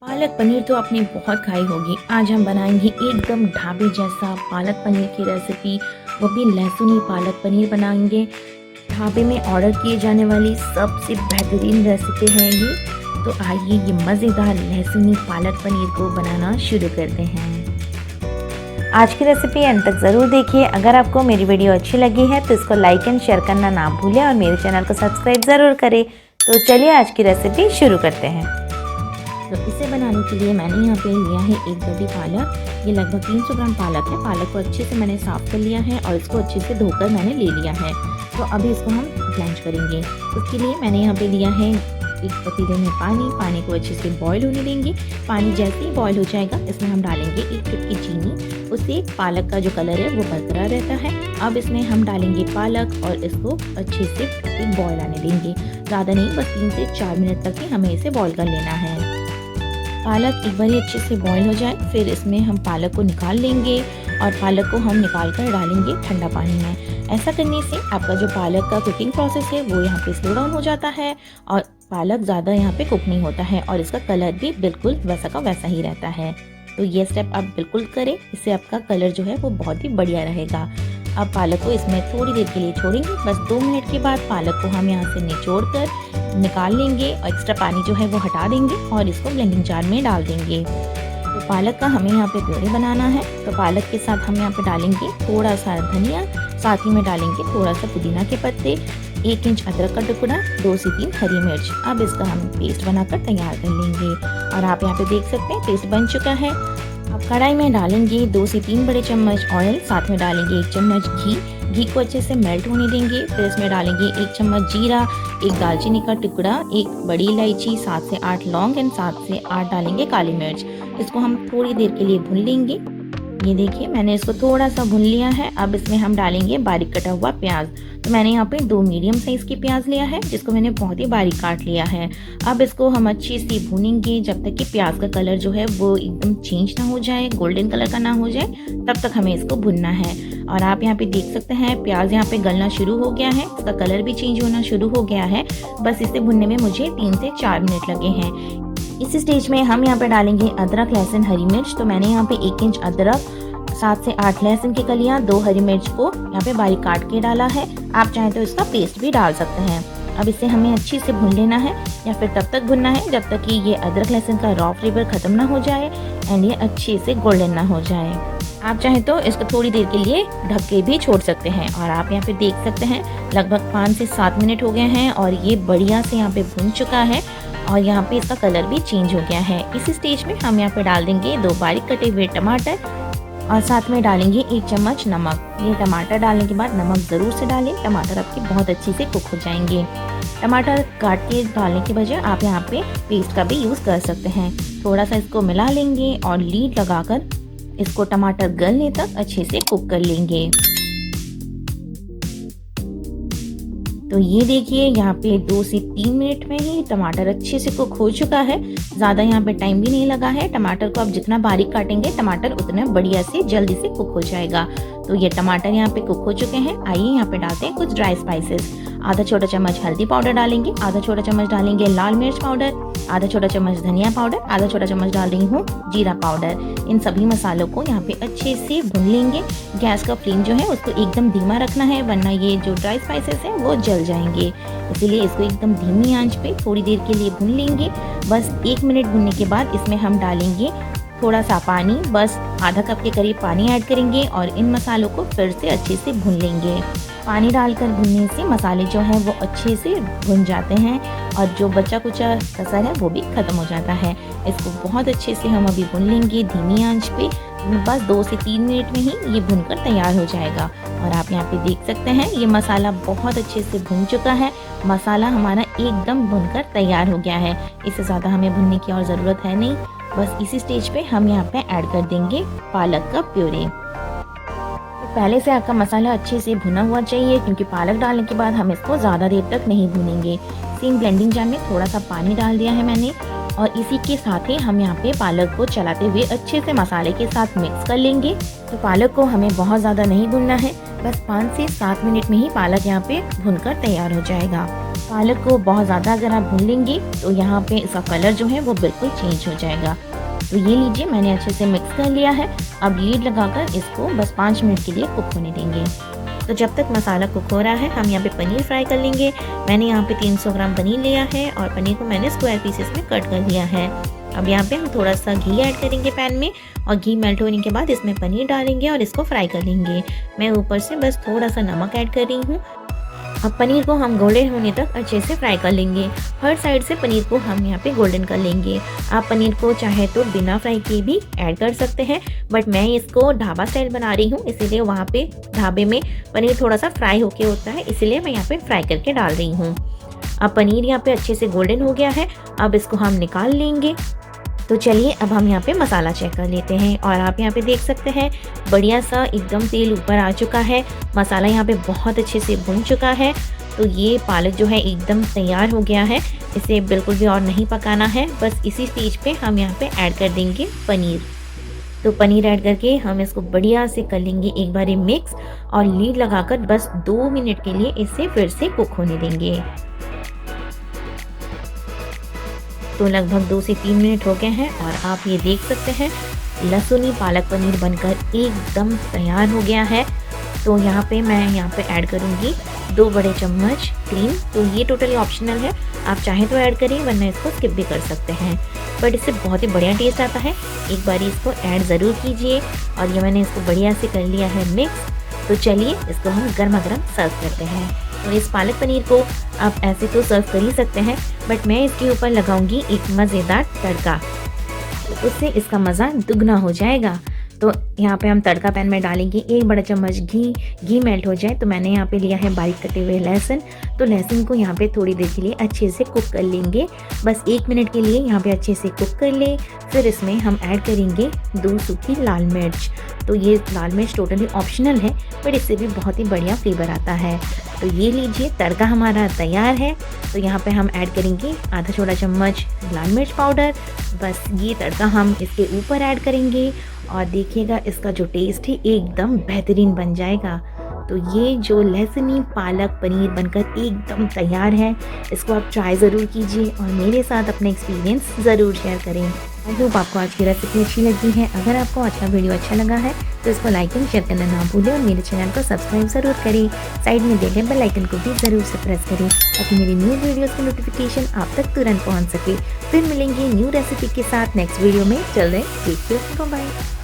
पालक पनीर तो आपने बहुत खाई होगी। आज हम बनाएंगे एकदम ढाबे जैसा पालक पनीर की रेसिपी, वो भी लहसुनी पालक पनीर बनाएंगे। ढाबे में ऑर्डर किए जाने वाली सबसे बेहतरीन रेसिपी है ये। तो आइए ये मज़ेदार लहसुनी पालक पनीर को बनाना शुरू करते हैं। आज की रेसिपी अंत तक ज़रूर देखिए। अगर आपको मेरी वीडियो अच्छी लगी है तो इसको लाइक एंड शेयर करना ना भूलें और मेरे चैनल को सब्सक्राइब ज़रूर करें। तो चलिए आज की रेसिपी शुरू करते हैं। तो इसे बनाने के लिए मैंने यहाँ पे लिया है एक बड़ी पालक। ये लगभग 300 ग्राम पालक है। पालक को अच्छे से मैंने साफ़ कर लिया है और इसको अच्छे से धोकर मैंने ले लिया है। तो अभी इसको हम ब्लेंड करेंगे। उसके लिए मैंने यहाँ पे लिया है एक पतीले में पानी को अच्छे से बॉईल होने देंगे। पानी जैसे ही बॉईल हो जाएगा इसमें हम डालेंगे एक चुटकी चीनी। उससे पालक का जो कलर है वो बरकरार रहता है। अब इसमें हम डालेंगे पालक और इसको अच्छे से एक बॉईल आने देंगे। ज़्यादा नहीं, बस 3 से 4 मिनट तक ही हमें इसे बॉईल कर लेना है। पालक एक बार अच्छे से बॉईल हो जाए फिर इसमें हम पालक को निकाल लेंगे और पालक को हम निकाल कर डालेंगे ठंडा पानी में। ऐसा करने से आपका जो पालक का कुकिंग प्रोसेस है वो यहाँ पे स्लो डाउन हो जाता है और पालक ज़्यादा यहाँ पे कुक नहीं होता है और इसका कलर भी बिल्कुल वैसा का वैसा ही रहता है। तो ये स्टेप आप बिल्कुल करें, इससे आपका कलर जो है वो बहुत ही बढ़िया रहेगा। अब पालक को इसमें थोड़ी देर के लिए छोड़ेंगे। बस 2 मिनट के बाद पालक को हम यहाँ से निचोड़ कर निकाल लेंगे और एक्स्ट्रा पानी जो है वो हटा देंगे और इसको ब्लेंडिंग जार में डाल देंगे। तो पालक का हमें यहाँ पे प्योरे बनाना है। तो पालक के साथ हम यहाँ पे डालेंगे थोड़ा सा धनिया, साथ ही में डालेंगे थोड़ा सा पुदीना के पत्ते, 1 इंच अदरक का टुकड़ा, 2 से 3 हरी मिर्च। अब इसका हम पेस्ट बनाकर तैयार कर लेंगे और आप यहाँ पे देख सकते हैं पेस्ट बन चुका है। अब कढ़ाई में डालेंगे 2 से 3 बड़े चम्मच ऑयल, साथ में डालेंगे 1 चम्मच घी को अच्छे से मेल्ट होने देंगे। फिर इसमें डालेंगे 1 चम्मच जीरा, 1 दालचीनी का टुकड़ा, 1 बड़ी इलायची, 7 से 8 लौंग एंड 7 से 8 डालेंगे काली मिर्च। इसको हम थोड़ी देर के लिए भून लेंगे। ये देखिए मैंने इसको थोड़ा सा भून लिया है। अब इसमें हम डालेंगे बारीक कटा हुआ प्याज। तो मैंने यहाँ पे 2 मीडियम साइज़ की प्याज लिया है जिसको मैंने बहुत ही बारीक काट लिया है। अब इसको हम अच्छे से भूनेंगे जब तक कि प्याज का कलर जो है वो एकदम चेंज ना हो जाए, गोल्डन कलर का ना हो जाए, तब तक हमें इसको भुनना है। और आप यहाँ पे देख सकते हैं प्याज यहाँ पे गलना शुरू हो गया है, इसका कलर भी चेंज होना शुरू हो गया है। बस इसे भुनने में मुझे 3 से 4 मिनट लगे हैं। इस स्टेज में हम यहाँ पे डालेंगे अदरक, लहसुन, हरी मिर्च। तो मैंने यहाँ पे 1 इंच अदरक, 7 से 8 लहसुन की कलियां, 2 हरी मिर्च को यहाँ पे बारीक काट के डाला है। आप चाहें तो इसका पेस्ट भी डाल सकते हैं। अब इसे हमें अच्छी से भून लेना है या फिर तब तक भुनना है जब तक कि ये अदरक लहसुन का रॉ फ्लेवर खत्म ना हो जाए एंड ये अच्छे से गोल्डन ना हो जाए। आप चाहें तो इसको थोड़ी देर के लिए ढक के भी छोड़ सकते हैं। और आप यहाँ पे देख सकते हैं लगभग 5 से 7 मिनट हो गए हैं और ये बढ़िया से यहाँ पे भुन चुका है और यहाँ पे इसका कलर भी चेंज हो गया है। इस स्टेज में हम यहाँ पे डाल देंगे 2 बारीक कटे हुए टमाटर और साथ में डालेंगे 1 चम्मच नमक। ये टमाटर डालने के बाद नमक ज़रूर से डालें, टमाटर आपके बहुत अच्छे से कुक हो जाएंगे। टमाटर काट के डालने के बजाय आप यहाँ पे पेस्ट का भी यूज़ कर सकते हैं। थोड़ा सा इसको मिला लेंगे और लीड लगाकर इसको टमाटर गलने तक अच्छे से कुक कर लेंगे। तो ये देखिए यहाँ पे 2 से 3 मिनट में ही टमाटर अच्छे से कुक हो चुका है। ज़्यादा यहाँ पे टाइम भी नहीं लगा है। टमाटर को आप जितना बारीक काटेंगे टमाटर उतना बढ़िया से जल्दी से कुक हो जाएगा। तो ये टमाटर यहाँ पे कुक हो चुके हैं। आइए यहाँ पे डालते हैं कुछ ड्राई स्पाइसेस। आधा छोटा चम्मच हल्दी पाउडर डालेंगे, आधा छोटा चम्मच डालेंगे लाल मिर्च पाउडर, आधा छोटा चम्मच धनिया पाउडर, आधा छोटा चम्मच डाल रही हूँ जीरा पाउडर। इन सभी मसालों को यहाँ पे अच्छे से भून लेंगे। गैस का फ्लेम जो है उसको एकदम धीमा रखना है वरना ये जो ड्राई स्पाइसेस हैं वो जल जाएंगे। इसीलिए इसको एकदम धीमी आंच पे थोड़ी देर के लिए भून लेंगे। बस 1 मिनट भूनने के बाद इसमें हम डालेंगे थोड़ा सा पानी, बस आधा कप के करीब पानी ऐड करेंगे और इन मसालों को फिर से अच्छे से भून लेंगे। पानी डालकर भुनने से मसाले जो हैं वो अच्छे से भुन जाते हैं और जो बचा कुचा कसर है वो भी ख़त्म हो जाता है। इसको बहुत अच्छे से हम अभी भून लेंगे धीमी आंच पे। बस 2 से 3 मिनट में ही ये भुनकर तैयार हो जाएगा। और आप यहाँ पे देख सकते हैं ये मसाला बहुत अच्छे से भुन चुका है। मसाला हमारा एकदम भुनकर तैयार हो गया है। इससे ज़्यादा हमें भुनने की और ज़रूरत है नहीं। बस इसी स्टेज पे हम यहाँ पे ऐड कर देंगे पालक का प्यूरे। तो पहले से आपका मसाला अच्छे से भुना हुआ चाहिए क्योंकि पालक डालने के बाद हम इसको ज़्यादा देर तक नहीं भूनेंगे। सेम ब्लेंडिंग जार में थोड़ा सा पानी डाल दिया है मैंने और इसी के साथ ही हम यहाँ पे पालक को चलाते हुए अच्छे से मसाले के साथ मिक्स कर लेंगे। तो पालक को हमें बहुत ज़्यादा नहीं भुनना है, बस 5 से 7 मिनट में ही पालक यहाँ पे भुनकर तैयार हो जाएगा। पालक को बहुत ज़्यादा अगर आप भून लेंगे तो यहाँ पे इसका कलर जो है वो बिल्कुल चेंज हो जाएगा। तो ये लीजिए, मैंने अच्छे से मिक्स कर लिया है। अब लीड लगाकर इसको बस 5 मिनट के लिए कुक होने देंगे। तो जब तक मसाला कुक हो रहा है हम यहाँ पे पनीर फ्राई कर लेंगे। मैंने यहाँ पे 300 ग्राम पनीर लिया है और पनीर को मैंने स्क्वायर पीसेस में कट कर लिया है। अब यहाँ पे हम थोड़ा सा घी ऐड करेंगे पैन में और घी मेल्ट होने के बाद इसमें पनीर डालेंगे और इसको फ्राई कर लेंगे। मैं ऊपर से बस थोड़ा सा नमक ऐड कर रही हूँ। अब पनीर को हम गोल्डन होने तक अच्छे से फ्राई कर लेंगे। हर साइड से पनीर को हम यहाँ पे गोल्डन कर लेंगे। आप पनीर को चाहे तो बिना फ्राई किए भी ऐड कर सकते हैं, बट मैं इसको ढाबा स्टाइल बना रही हूँ, इसीलिए वहाँ पे ढाबे में पनीर थोड़ा सा फ्राई होके होता है, इसीलिए मैं यहाँ पे फ्राई करके डाल रही हूँ। अब पनीर यहाँ पे अच्छे से गोल्डन हो गया है, अब इसको हम निकाल लेंगे। तो चलिए अब हम यहाँ पे मसाला चेक कर लेते हैं और आप यहाँ पे देख सकते हैं बढ़िया सा एकदम तेल ऊपर आ चुका है। मसाला यहाँ पे बहुत अच्छे से भुन चुका है। तो ये पालक जो है एकदम तैयार हो गया है, इसे बिल्कुल भी और नहीं पकाना है। बस इसी स्टेज पे हम यहाँ पे ऐड कर देंगे पनीर। तो पनीर ऐड करके हम इसको बढ़िया से कर लेंगे एक बार मिक्स और लीड लगाकर बस 2 मिनट के लिए इसे फिर से कुक होने देंगे। तो लगभग 2 से 3 मिनट हो गए हैं और आप ये देख सकते हैं लहसुनी पालक पनीर बनकर एकदम तैयार हो गया है। तो यहाँ पे मैं यहाँ पे ऐड करूँगी 2 बड़े चम्मच क्रीम। तो ये टोटली ऑप्शनल है, आप चाहें तो ऐड करिए वरना इसको स्किप भी कर सकते हैं, बट इससे बहुत ही बढ़िया टेस्ट आता है। एक बार इसको ऐड ज़रूर कीजिए। और ये मैंने इसको बढ़िया से कर लिया है मिक्स। तो चलिए इसको हम गर्मा गर्म सर्व करते हैं। तो इस पालक पनीर को आप ऐसे तो सर्व कर ही सकते हैं, बट मैं इसके ऊपर लगाऊंगी एक मज़ेदार तड़का, तो उससे इसका मज़ा दुगना हो जाएगा। तो यहाँ पे हम तड़का पैन में डालेंगे 1 बड़ा चम्मच घी मेल्ट हो जाए तो मैंने यहाँ पे लिया है बारीक कटे हुए लहसुन। तो लहसुन को यहाँ पे थोड़ी देर के लिए अच्छे से कुक कर लेंगे, बस 1 मिनट के लिए यहाँ पे अच्छे से कुक कर ले। फिर इसमें हम ऐड करेंगे 2 सूखी लाल मिर्च। तो ये लाल मिर्च टोटली ऑप्शनल है, बट इससे भी बहुत ही बढ़िया फ्लेवर आता है। तो ये लीजिए तड़का हमारा तैयार है। तो यहाँ पे हम ऐड करेंगे आधा छोटा चम्मच लाल मिर्च पाउडर। बस ये तड़का हम इसके ऊपर ऐड करेंगे और देखिएगा इसका जो टेस्ट है एकदम बेहतरीन बन जाएगा। तो ये जो लहसुनी पालक पनीर बनकर एकदम तैयार है, इसको आप ट्राई ज़रूर कीजिए और मेरे साथ अपने एक्सपीरियंस ज़रूर शेयर करें। आई होप आपको आज की रेसिपी अच्छी लगी है। अगर आपको आज का वीडियो अच्छा लगा है तो इसको लाइक एंड शेयर करना ना भूलें और मेरे चैनल को सब्सक्राइब ज़रूर करें। साइड में दिए गए बेल आइकन को भी ज़रूर से प्रेस करें ताकि मेरी न्यू वीडियोज़ की नोटिफिकेशन आप तक तुरंत पहुँच सके। फिर मिलेंगे न्यू रेसिपी के साथ नेक्स्ट वीडियो में। चल रहे, टेक केयर, बाय।